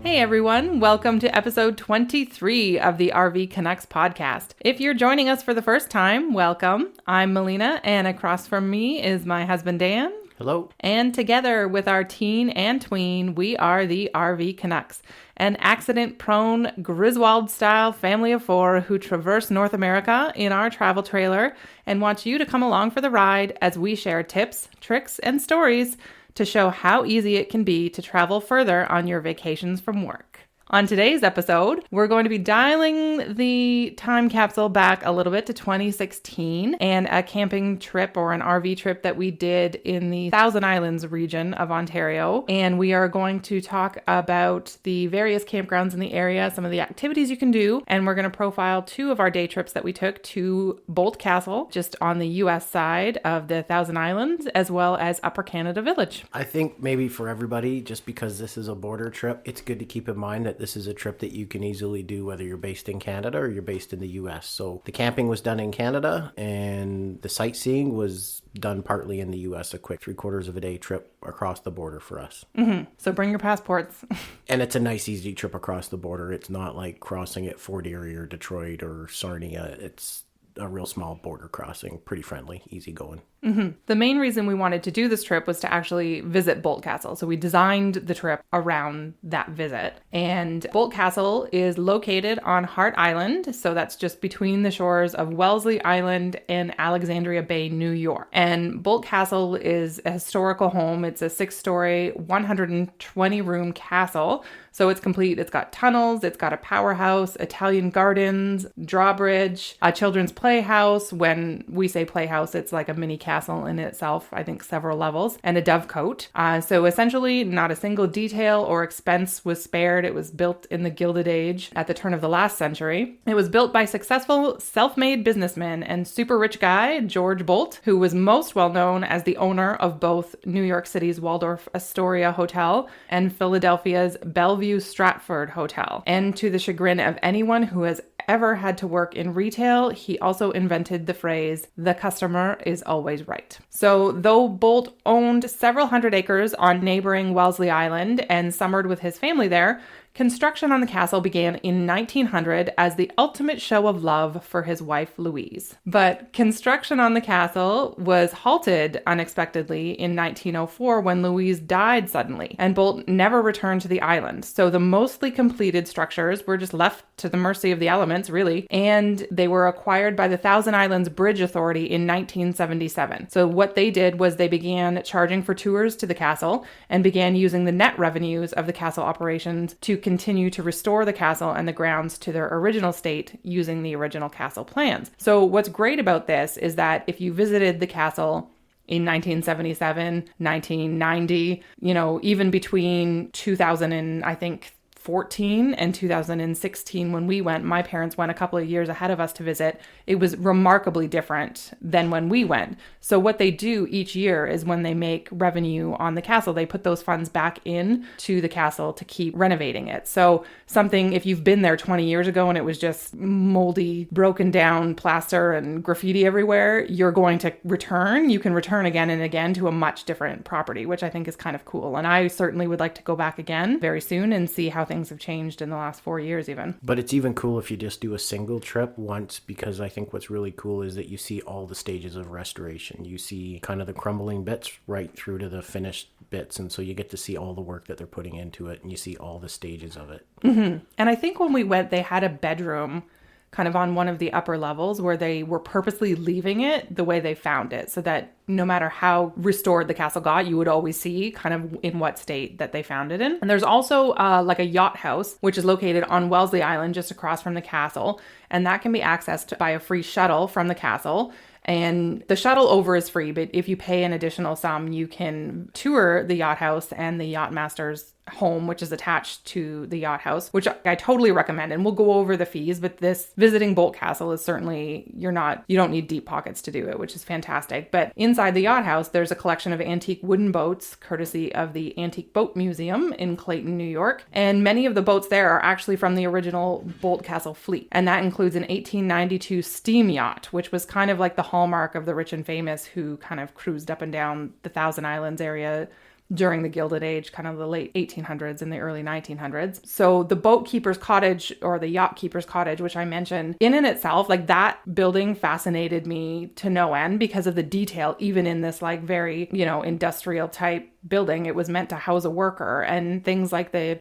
Hey everyone, welcome to episode 23 of the RV Connects podcast. If you're joining us for the first time, welcome. I'm Melina, and across from me is my husband Dan. Hello. And together with our teen and tween, we are the RV Canucks, an accident-prone Griswold-style family of four who traverse North America in our travel trailer and want you to come along for the ride as we share tips, tricks, and stories to show how easy it can be to travel further on your vacations from work. On today's episode, we're going to be dialing the time capsule back a little bit to 2016 and a camping trip or an RV trip that we did in the Thousand Islands region of Ontario. And we are going to talk about the various campgrounds in the area, some of the activities you can do, and we're going to profile two of our day trips that we took to Boldt Castle, just on the US side of the Thousand Islands, as well as Upper Canada Village. I think maybe for everybody, just because this is a border trip, it's good to keep in mind that this is a trip that you can easily do whether you're based in Canada or you're based in the US. So the camping was done in Canada and the sightseeing was done partly in the US, a quick 3/4 of a day trip across the border for us. Mm-hmm. So bring your passports. And it's a nice, easy trip across the border. It's not like crossing at Fort Erie or Detroit or Sarnia. It's a real small border crossing, pretty friendly, easy going. Mm-hmm. The main reason we wanted to do this trip was to actually visit Boldt Castle. So we designed the trip around that visit. And Boldt Castle is located on Hart Island. So that's just between the shores of Wellesley Island and Alexandria Bay, New York. And Boldt Castle is a historical home. It's a 6-story, 120-room castle. So it's complete. It's got tunnels. It's got a powerhouse, Italian gardens, drawbridge, a children's playhouse. When we say playhouse, it's like a mini castle in itself, I think several levels, and a dovecote. So essentially not a single detail or expense was spared. It was built in the Gilded Age at the turn of the last century. It was built by successful self-made businessman and super rich guy, George Boldt, who was most well known as the owner of both New York City's Waldorf Astoria Hotel and Philadelphia's Bellevue Stratford Hotel. And to the chagrin of anyone who has ever had to work in retail, he also invented the phrase, "The customer is always right." So though Boldt owned several hundred acres on neighboring Wellesley Island and summered with his family there, construction on the castle began in 1900 as the ultimate show of love for his wife, Louise. But construction on the castle was halted unexpectedly in 1904 when Louise died suddenly, and Boldt never returned to the island. So the mostly completed structures were just left to the mercy of the elements, really, and they were acquired by the Thousand Islands Bridge Authority in 1977. So what they did was they began charging for tours to the castle and began using the net revenues of the castle operations to continue to restore the castle and the grounds to their original state using the original castle plans. So what's great about this is that if you visited the castle in 1977, 1990, even between 2000 and I think 2014 and 2016 when we went, my parents went a couple of years ahead of us to visit. It was remarkably different than when we went. So what they do each year is when they make revenue on the castle, they put those funds back in to the castle to keep renovating it. So something, if you've been there 20 years ago and it was just moldy, broken down plaster and graffiti everywhere, you're going to return. You can return again and again to a much different property, which I think is kind of cool. And I certainly would like to go back again very soon and see how things have changed in the last 4 years even. But it's even cool if you just do a single trip once, because I think what's really cool is that you see all the stages of restoration. You see kind of the crumbling bits right through to the finished bits, and so you get to see all the work that they're putting into it, and you see all the stages of it. Mm-hmm. And I think when we went, they had a bedroom kind of on one of the upper levels where they were purposely leaving it the way they found it, so that no matter how restored the castle got, you would always see kind of in what state that they found it in. And there's also like a yacht house, which is located on Wellesley Island, just across from the castle. And that can be accessed by a free shuttle from the castle. And the shuttle over is free, but if you pay an additional sum, you can tour the yacht house and the yacht master's home, which is attached to the yacht house, which I totally recommend. And we'll go over the fees, but this visiting Boldt Castle is certainly, you don't need deep pockets to do it, which is fantastic. But inside the yacht house, there's a collection of antique wooden boats, courtesy of the Antique Boat Museum in Clayton, New York. And many of the boats there are actually from the original Boldt Castle fleet. And that includes an 1892 steam yacht, which was kind of like the hallmark of the rich and famous who kind of cruised up and down the Thousand Islands area during the Gilded Age, kind of the late 1800s and the early 1900s. So the boat keeper's cottage, or the yacht keeper's cottage, which I mentioned, in and itself, like that building fascinated me to no end because of the detail, even in this like very, industrial type building. It was meant to house a worker, and things like the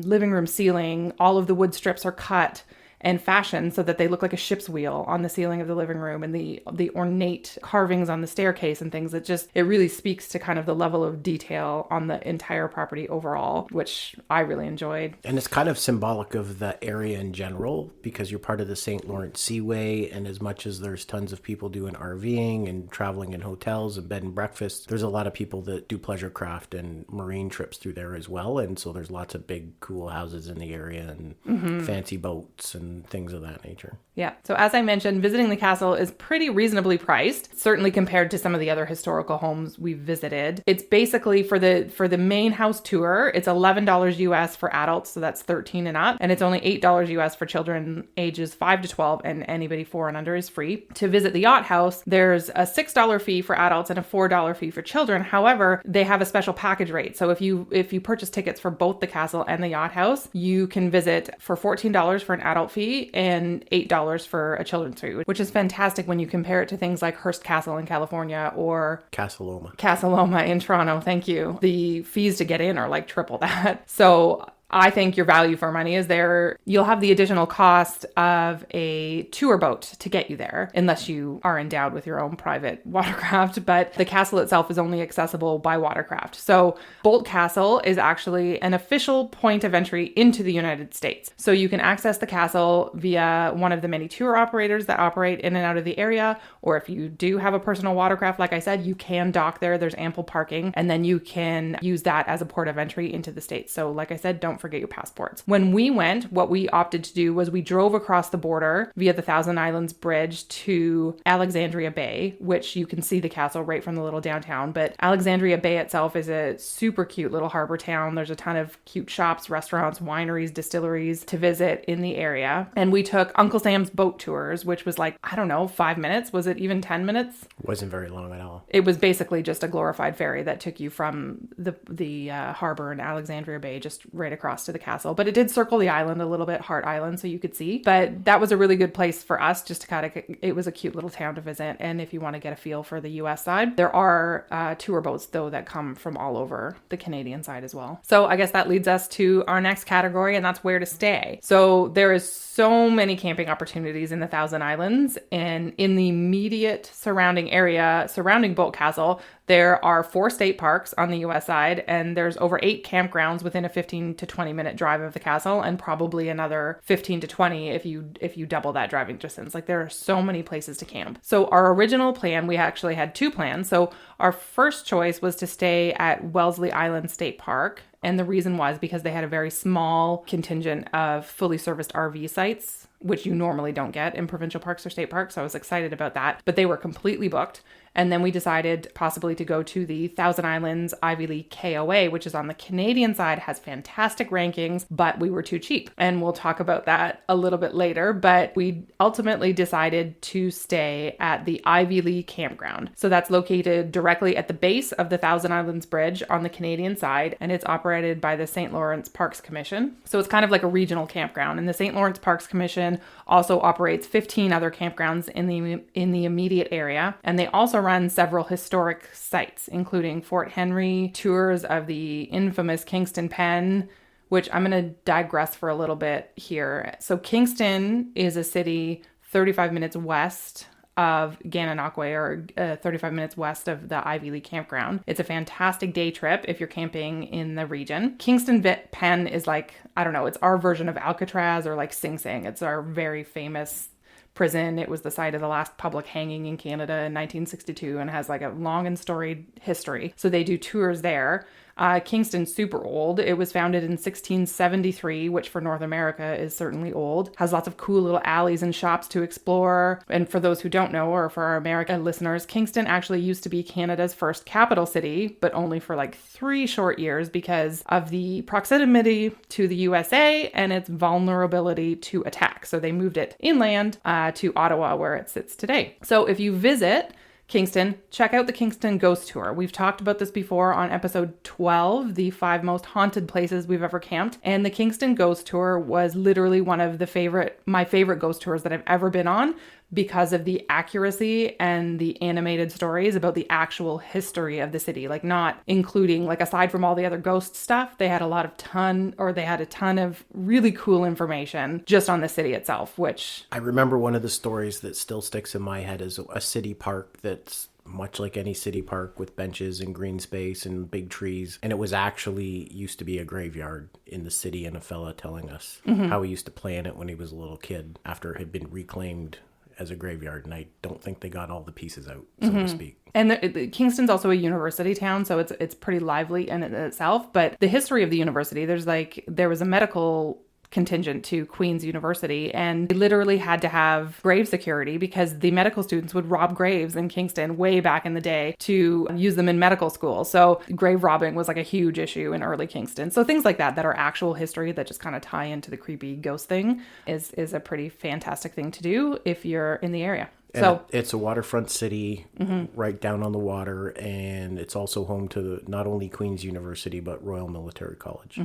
living room ceiling, all of the wood strips are cut and fashioned so that they look like a ship's wheel on the ceiling of the living room, and the ornate carvings on the staircase and things. It really speaks to kind of the level of detail on the entire property overall, which I really enjoyed. And it's kind of symbolic of the area in general, because you're part of the St. Lawrence Seaway, and as much as there's tons of people doing RVing and traveling in hotels and bed and breakfast, there's a lot of people that do pleasure craft and marine trips through there as well. And so there's lots of big cool houses in the area and fancy boats and things of that nature. Yeah. So as I mentioned, visiting the castle is pretty reasonably priced, certainly compared to some of the other historical homes we've visited. It's basically for the main house tour, it's $11 US for adults, so that's 13 and up, and it's only $8 US for children ages 5 to 12, and anybody 4 and under is free. To visit the yacht house, there's a $6 fee for adults and a $4 fee for children. However, they have a special package rate. So if you purchase tickets for both the castle and the yacht house, you can visit for $14 for an adult fee and $8 for a children's fee, which is fantastic when you compare it to things like Hearst Castle in California or Casa Loma in Toronto. Thank you. The fees to get in are like triple that. So I think your value for money is there. You'll have the additional cost of a tour boat to get you there, unless you are endowed with your own private watercraft, but the castle itself is only accessible by watercraft. So Boldt Castle is actually an official point of entry into the United States. So you can access the castle via one of the many tour operators that operate in and out of the area, or if you do have a personal watercraft, like I said, you can dock there. There's ample parking, and then you can use that as a port of entry into the States. So like I said, don't forget your passports. When we went, what we opted to do was we drove across the border via the Thousand Islands Bridge to Alexandria Bay, which you can see the castle right from the little downtown. But Alexandria Bay itself is a super cute little harbor town. There's a ton of cute shops, restaurants, wineries, distilleries to visit in the area. And we took Uncle Sam's boat tours, which was like, 5 minutes. Was it even 10 minutes? Wasn't very long at all. It was basically just a glorified ferry that took you from the harbor in Alexandria Bay just right across to the castle. But it did circle the island a little bit, Hart Island, so you could see. But that was a really good place for us just to it was a cute little town to visit. And if you want to get a feel for the US side, there are tour boats though that come from all over the Canadian side as well. So I guess that leads us to our next category, and that's where to stay. So there is so many camping opportunities in the Thousand Islands, and in the immediate surrounding area surrounding Boldt Castle, there are 4 state parks on the US side, and there's over 8 campgrounds within a 15 to 20 minute drive of the castle, and probably another 15 to 20 if you double that driving distance. Like, there are so many places to camp. So our original plan, we actually had 2 plans. So our first choice was to stay at Wellesley Island State Park. And the reason was because they had a very small contingent of fully serviced RV sites, which you normally don't get in provincial parks or state parks. So I was excited about that, but they were completely booked. And then we decided possibly to go to the Thousand Islands Ivy League KOA, which is on the Canadian side, has fantastic rankings, but we were too cheap. And we'll talk about that a little bit later. But we ultimately decided to stay at the Ivy League campground. So that's located directly at the base of the Thousand Islands Bridge on the Canadian side, and it's operated by the St. Lawrence Parks Commission. So it's kind of like a regional campground. And the St. Lawrence Parks Commission also operates 15 other campgrounds in the immediate area. And they also run several historic sites, including Fort Henry, tours of the infamous Kingston Pen, which I'm going to digress for a little bit here. So Kingston is a city 35 minutes west of Gananoque, or 35 minutes west of the Ivy League campground. It's a fantastic day trip if you're camping in the region. Kingston Pen is like, it's our version of Alcatraz or like Sing Sing. It's our very famous prison. It was the site of the last public hanging in Canada in 1962 and has like a long and storied history. So they do tours there. Kingston's super old. It was founded in 1673, which for North America is certainly old. Has lots of cool little alleys and shops to explore. And for those who don't know, or for our American listeners, Kingston actually used to be Canada's first capital city, but only for like 3 short years because of the proximity to the USA and its vulnerability to attack. So they moved it inland to Ottawa, where it sits today. So if you visit Kingston, check out the Kingston Ghost Tour. We've talked about this before on episode 12, the 5 most haunted places we've ever camped. And the Kingston Ghost Tour was literally one of my favorite ghost tours that I've ever been on, because of the accuracy and the animated stories about the actual history of the city. Like, not including, like, aside from all the other ghost stuff, they had a ton of really cool information just on the city itself, which... I remember one of the stories that still sticks in my head is a city park that's much like any city park with benches and green space and big trees. And it was actually used to be a graveyard in the city, and a fella telling us how he used to play in it when he was a little kid after it had been reclaimed as a graveyard, and I don't think they got all the pieces out, so to speak. And Kingston's also a university town, so it's pretty lively in itself. But the history of the university, there was a medical contingent to Queen's University, and they literally had to have grave security because the medical students would rob graves in Kingston way back in the day to use them in medical school. So grave robbing was like a huge issue in early Kingston. So things like that are actual history that just kind of tie into the creepy ghost thing is a pretty fantastic thing to do if you're in the area. And so it's a waterfront city right down on the water, and it's also home to not only Queen's University but Royal Military College.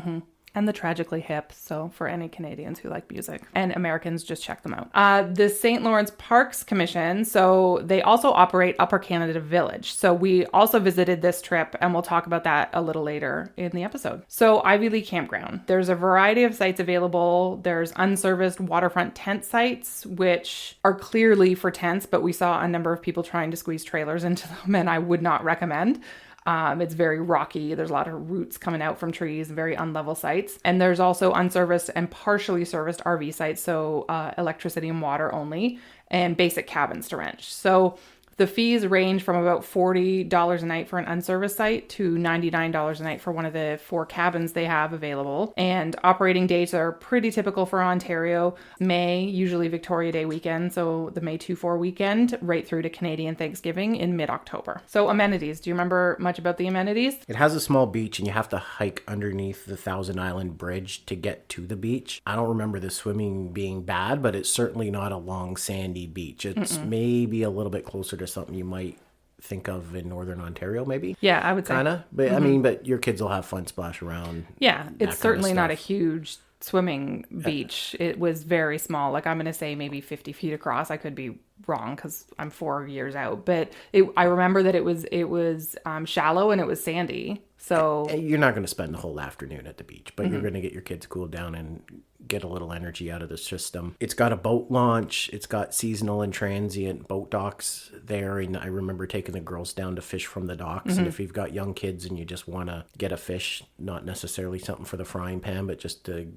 And the Tragically Hip, so for any Canadians who like music. And Americans, just check them out. The St. Lawrence Parks Commission, so they also operate Upper Canada Village. So we also visited this trip, and we'll talk about that a little later in the episode. So Ivy Lee Campground. There's a variety of sites available. There's unserviced waterfront tent sites, which are clearly for tents, but we saw a number of people trying to squeeze trailers into them, and I would not recommend. It's very rocky. There's a lot of roots coming out from trees, very unlevel sites. And there's also unserviced and partially serviced RV sites, so electricity and water only, and basic cabins to rent. So the fees range from about $40 a night for an unserviced site to $99 a night for one of the 4 cabins they have available. And operating dates are pretty typical for Ontario. May, usually Victoria Day weekend, so the May 2-4 weekend, right through to Canadian Thanksgiving in mid-October. So amenities. Do you remember much about the amenities? It has a small beach, and you have to hike underneath the Thousand Island Bridge to get to the beach. I don't remember the swimming being bad, but it's certainly not a long sandy beach. It's maybe a little bit closer to something you might think of in Northern Ontario, maybe. Yeah, I would say. Kind of. But I mean, but your kids will have fun, splash around. Yeah, it's certainly not a huge swimming beach. It was very small. Like, I'm going to say maybe 50 feet across. I could be wrong because I'm 4 years out. But I remember that it was shallow and it was sandy. So you're not going to spend the whole afternoon at the beach, but you're going to get your kids cooled down and get a little energy out of the system. It's got a boat launch. It's got seasonal and transient boat docks there. And I remember taking the girls down to fish from the docks. And if you've got young kids and you just want to get a fish, not necessarily something for the frying pan, but just to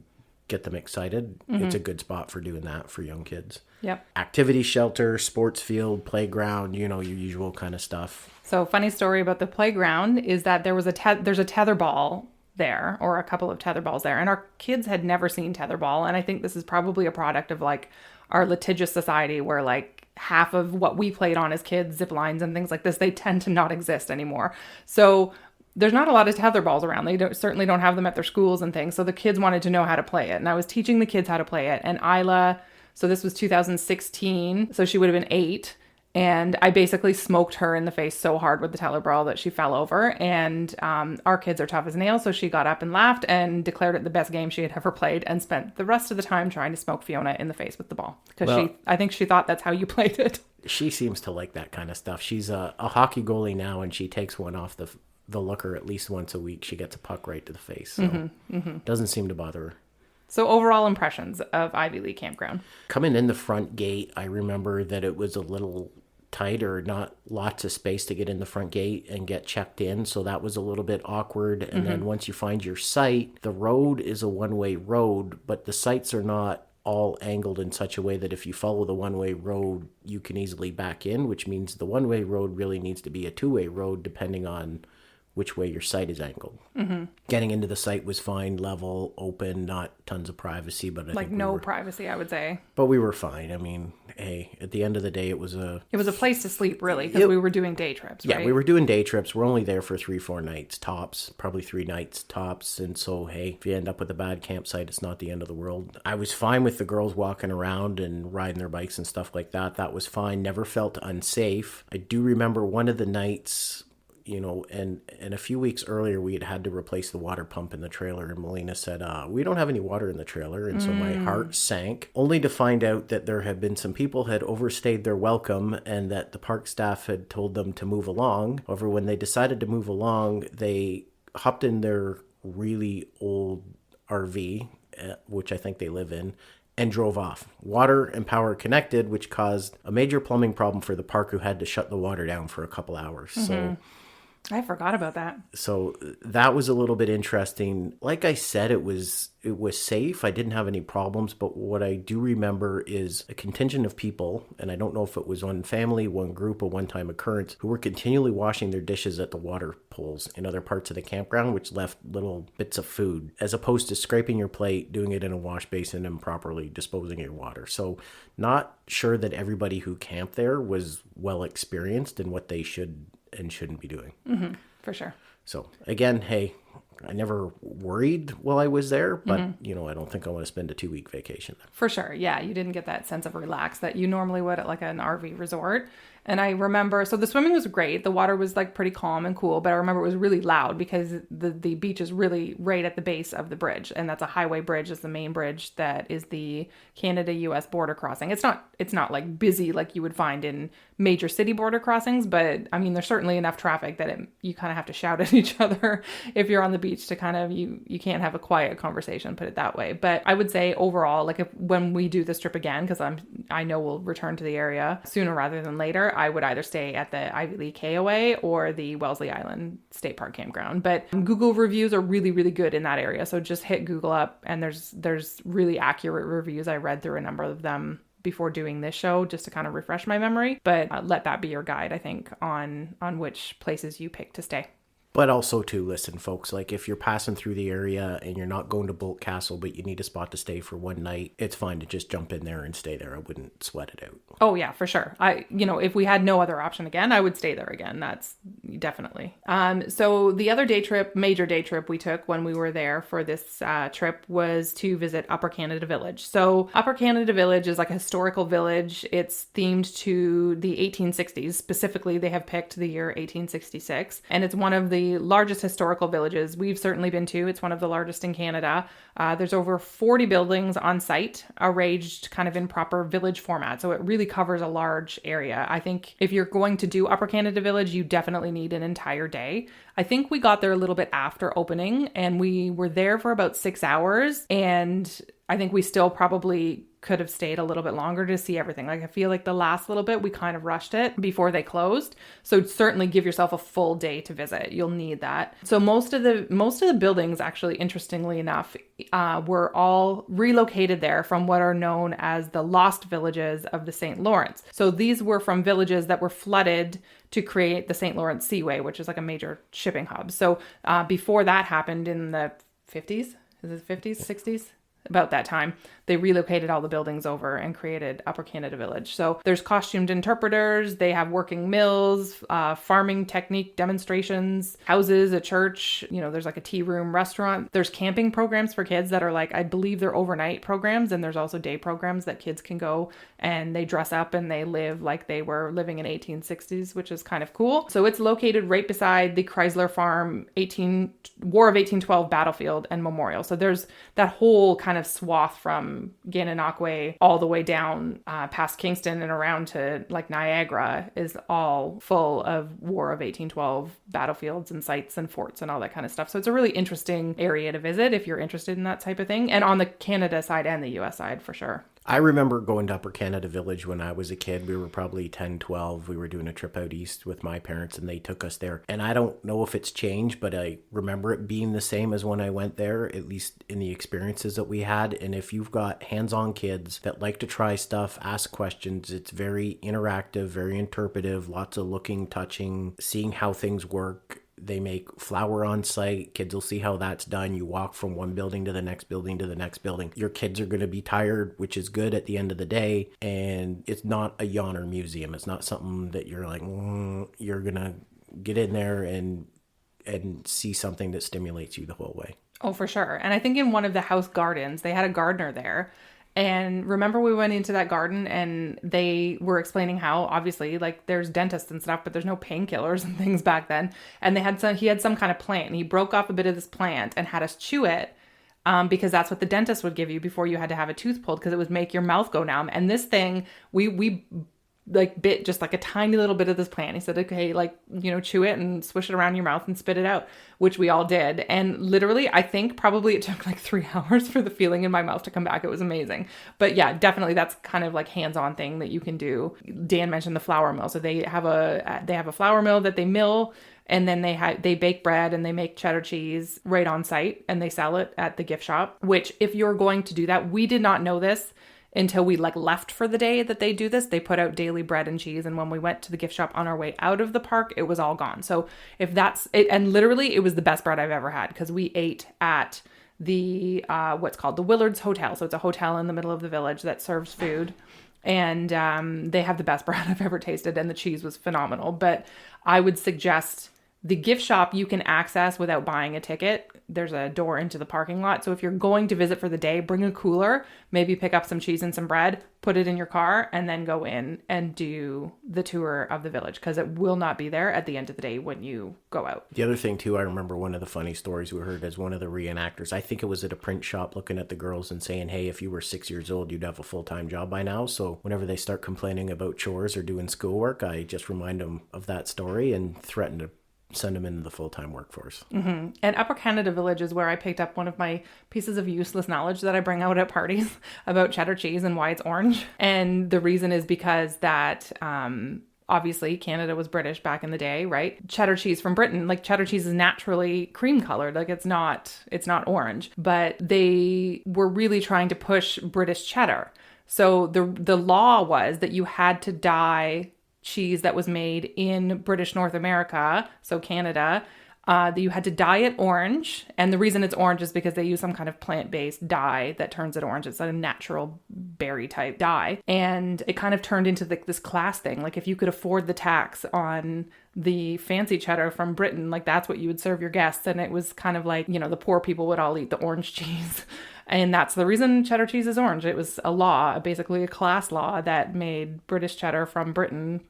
get them excited, it's a good spot for doing that for young kids. Yep. Activity shelter, sports field, playground, your usual kind of stuff. So funny story about the playground is that there's a tetherball there, or a couple of tetherballs there, and our kids had never seen tetherball. And I think this is probably a product of like our litigious society, where like half of what we played on as kids, zip lines and things like this, they tend to not exist anymore. So there's not a lot of tetherballs around. They certainly don't have them at their schools and things. So the kids wanted to know how to play it, and I was teaching the kids how to play it. And Isla, so this was 2016, so she would have been 8. And I basically smoked her in the face so hard with the tetherball that she fell over. And our kids are tough as nails, so she got up and laughed and declared it the best game she had ever played, and spent the rest of the time trying to smoke Fiona in the face with the ball. Because I think she thought that's how you played it. She seems to like that kind of stuff. She's a hockey goalie now, and she takes one off the looker at least once a week. She gets a puck right to the face. So doesn't seem to bother her. So overall impressions of Ivy Lee Campground. Coming in the front gate, I remember that it was a little tighter, not lots of space to get in the front gate and get checked in, so that was a little bit awkward. And then once you find your site, the road is a one-way road, but the sites are not all angled in such a way that if you follow the one-way road, you can easily back in, which means the one-way road really needs to be a two-way road depending on which way your site is angled. Getting into the site was fine, level, open, not tons of privacy, but like no privacy, I would say. But we were fine. I mean, hey, at the end of the day, it was a place to sleep, really, because we were doing day trips, right? Yeah, we were doing day trips. We're only there for 3-4 nights tops, probably 3 nights tops. And so, hey, if you end up with a bad campsite, it's not the end of the world. I was fine with the girls walking around and riding their bikes and stuff like that. That was fine. Never felt unsafe. I do remember one of the nights, you know, and a few weeks earlier, we had to replace the water pump in the trailer. And Melina said, we don't have any water in the trailer. And so my heart sank, only to find out that there had been some people had overstayed their welcome and that the park staff had told them to move along. However, when they decided to move along, they hopped in their really old RV, which I think they live in, and drove off. Water and power connected, which caused a major plumbing problem for the park, who had to shut the water down for a couple hours. So I forgot about that. So that was a little bit interesting. Like I said, it was safe. I didn't have any problems, but what I do remember is a contingent of people, and I don't know if it was one family, one group, a one-time occurrence, who were continually washing their dishes at the water pools in other parts of the campground, which left little bits of food, as opposed to scraping your plate, doing it in a wash basin, and properly disposing of your water. So not sure that everybody who camped there was well experienced in what they should and shouldn't be doing. For sure. So again, hey, I never worried while I was there, but you know, I don't think I want to spend a 2-week vacation there. For sure. Yeah. You didn't get that sense of relax that you normally would at like an RV resort. And I remember, so the swimming was great. The water was like pretty calm and cool, but I remember it was really loud because the beach is really right at the base of the bridge. And that's a highway bridge. It's the main bridge that is the Canada-US border crossing. It's not like busy like you would find in major city border crossings, but I mean, there's certainly enough traffic that you kind of have to shout at each other if you're on the beach to kind of, you can't have a quiet conversation, put it that way. But I would say overall, like when we do this trip again, because I know we'll return to the area sooner rather than later, I would either stay at the Ivy League KOA or the Wellesley Island State Park Campground. But Google reviews are really, really good in that area. So just hit Google up and there's really accurate reviews. I read through a number of them before doing this show just to kind of refresh my memory. But let that be your guide, I think, on which places you pick to stay. But also too, listen, folks, like if you're passing through the area and you're not going to Boldt Castle, but you need a spot to stay for one night, it's fine to just jump in there and stay there. I wouldn't sweat it out. Oh yeah, for sure. If we had no other option again, I would stay there again. That's definitely. So the other major day trip we took when we were there for this trip was to visit Upper Canada Village. So Upper Canada Village is like a historical village. It's themed to the 1860s. Specifically, they have picked the year 1866, and it's one of the largest historical villages we've certainly been to. It's one of the largest in Canada. There's over 40 buildings on site, arranged kind of in proper village format. So it really covers a large area. I think if you're going to do Upper Canada Village, you definitely need an entire day. I think we got there a little bit after opening and we were there for about 6 hours. And I think we still probably could have stayed a little bit longer to see everything. Like I feel like the last little bit, we kind of rushed it before they closed. So certainly give yourself a full day to visit. You'll need that. So most of the buildings, actually, interestingly enough, were all relocated there from what are known as the lost villages of the St. Lawrence. So these were from villages that were flooded to create the St. Lawrence Seaway, which is like a major shipping hub. So before that happened in the 50s, is it 50s, 60s? About that time, they relocated all the buildings over and created Upper Canada Village. So there's costumed interpreters, they have working mills, farming technique demonstrations, houses, a church, there's like a tea room, restaurant. There's camping programs for kids that are like, I believe they're overnight programs, and there's also day programs that kids can go and they dress up and they live like they were living in 1860s, which is kind of cool. So it's located right beside the Chrysler Farm War of 1812 battlefield and memorial. So there's that whole kind of swath from Gananoque all the way down past Kingston and around to like Niagara is all full of War of 1812 battlefields and sites and forts and all that kind of stuff. So it's a really interesting area to visit if you're interested in that type of thing, and on the Canada side and the US side for sure. I remember going to Upper Canada Village when I was a kid. We were probably 10, 12. We were doing a trip out east with my parents and they took us there. And I don't know if it's changed, but I remember it being the same as when I went there, at least in the experiences that we had. And if you've got hands-on kids that like to try stuff, ask questions, it's very interactive, very interpretive, lots of looking, touching, seeing how things work. They make flour on site. Kids will see how that's done. You walk from one building to the next building to the next building. Your kids are going to be tired, which is good at the end of the day. And it's not a yawner museum. It's not something that you're like, you're going to get in there and see something that stimulates you the whole way. Oh, for sure. And I think in one of the house gardens, they had a gardener there. And remember we went into that garden and they were explaining how obviously like there's dentists and stuff, but there's no painkillers and things back then. And he had some kind of plant and he broke off a bit of this plant and had us chew it because that's what the dentist would give you before you had to have a tooth pulled because it would make your mouth go numb. And this thing, we like bit just like a tiny little bit of this plant. He said, okay, like, chew it and swish it around your mouth and spit it out, which we all did. And literally, I think probably it took like 3 hours for the feeling in my mouth to come back. It was amazing. But yeah, definitely that's kind of like hands-on thing that you can do. Dan mentioned the flour mill. So they have a flour mill that they mill, and then they bake bread and they make cheddar cheese right on site and they sell it at the gift shop, which if you're going to do that, we did not know this until we like left for the day that they do this. They put out daily bread and cheese. And when we went to the gift shop on our way out of the park, it was all gone. So if that's it, and literally it was the best bread I've ever had because we ate at the, what's called the Willard's Hotel. So it's a hotel in the middle of the village that serves food. And they have the best bread I've ever tasted. And the cheese was phenomenal. But I would suggest the gift shop you can access without buying a ticket. There's a door into the parking lot. So if you're going to visit for the day, bring a cooler, maybe pick up some cheese and some bread, put it in your car, and then go in and do the tour of the village because it will not be there at the end of the day when you go out. The other thing too, I remember one of the funny stories we heard as one of the reenactors. I think it was at a print shop looking at the girls and saying, hey, if you were 6 years old, you'd have a full-time job by now. So whenever they start complaining about chores or doing schoolwork, I just remind them of that story and threaten to send them into the full-time workforce. Mm-hmm. And Upper Canada Village is where I picked up one of my pieces of useless knowledge that I bring out at parties about cheddar cheese and why it's orange. And the reason is because that obviously Canada was British back in the day, right? Cheddar cheese from Britain, like cheddar cheese is naturally cream colored, like it's not orange, but they were really trying to push British cheddar. So the law was that you had to dye cheese that was made in British North America, so Canada, that you had to dye it orange. And the reason it's orange is because they use some kind of plant-based dye that turns it orange. It's a natural berry type dye. And it kind of turned into this class thing. Like if you could afford the tax on the fancy cheddar from Britain, like that's what you would serve your guests. And it was kind of like, the poor people would all eat the orange cheese. And that's the reason cheddar cheese is orange. It was a law, basically a class law that made British cheddar from Britain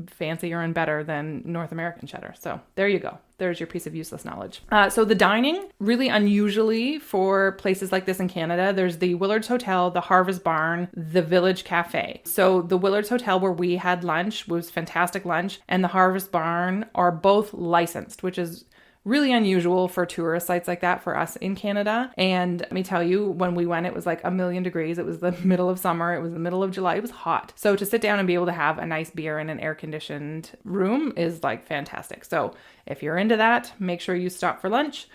fancier and better than North American cheddar. So there you go. There's your piece of useless knowledge. So the dining, really unusually for places like this in Canada, there's the Willard's Hotel, the Harvest Barn, the Village Cafe. So the Willard's Hotel where we had lunch was fantastic lunch, and the Harvest Barn are both licensed, which is really unusual for tourist sites like that for us in Canada. And let me tell you, when we went, it was like 1,000,000 degrees. It was the middle of summer. It was the middle of July. It was hot. So to sit down and be able to have a nice beer in an air-conditioned room is like fantastic. So if you're into that, make sure you stop for lunch.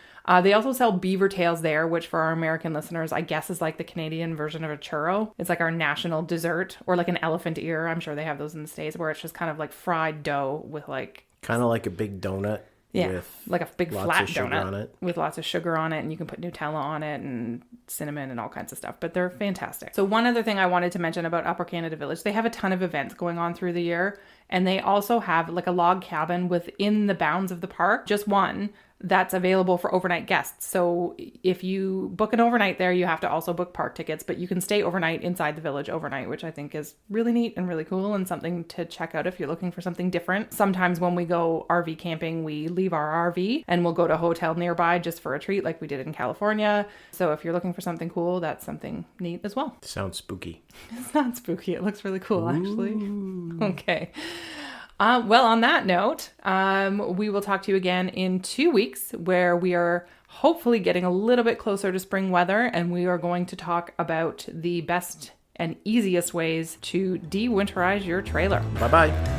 They also sell beaver tails there, which for our American listeners, I guess is like the Canadian version of a churro. It's like our national dessert, or like an elephant ear. I'm sure they have those in the States, where it's just kind of like fried dough with like... kind of like a big donut. Yeah, like a big flat donut with lots of sugar on it, and you can put Nutella on it and cinnamon and all kinds of stuff, but they're fantastic. So one other thing I wanted to mention about Upper Canada Village, they have a ton of events going on through the year, and they also have like a log cabin within the bounds of the park, just one, that's available for overnight guests. So if you book an overnight there, you have to also book park tickets, but you can stay overnight inside the village overnight, which I think is really neat and really cool and something to check out if you're looking for something different. Sometimes when we go RV camping, we leave our RV and we'll go to a hotel nearby just for a treat like we did in California. So if you're looking for something cool, that's something neat as well. Sounds spooky. It's not spooky. It looks really cool, actually. Okay. Well, on that note, we will talk to you again in 2 weeks, where we are hopefully getting a little bit closer to spring weather, and we are going to talk about the best and easiest ways to de-winterize your trailer. Bye-bye.